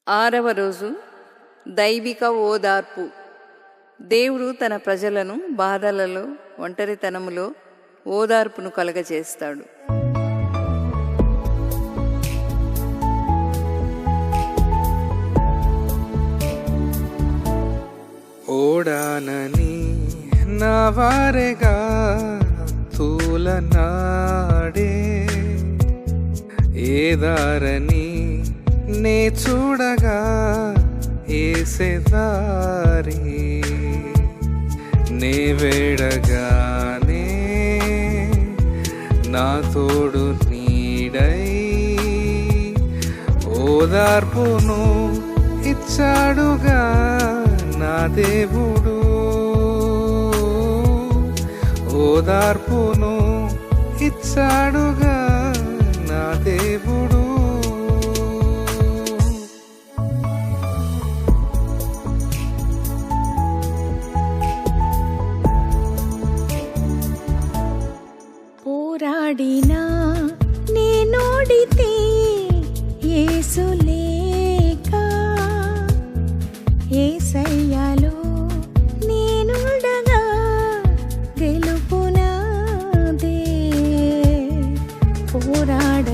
ఆరవ రోజు దైవిక ఓదార్పు. దేవుడు తన ప్రజలను బాధలలో, ఒంటరితనములో ఓదార్పును కలగజేస్తాడు. ఓడానని నా వారెగా తూలనాడే ఏదారని నే చూడగా ఏసేదారి నే వేడగానే నా తోడు నీడై ఓదార్పును ఇచ్చాడుగా నా దేవుడు. ఓదార్పును ఇచ్చాడుగా నా దేవుడు. పోరాడినా నేనోడితే యేసు లేక, యేసయ్యలో నేనుండగా గెలుపు నాదే. పోరాడ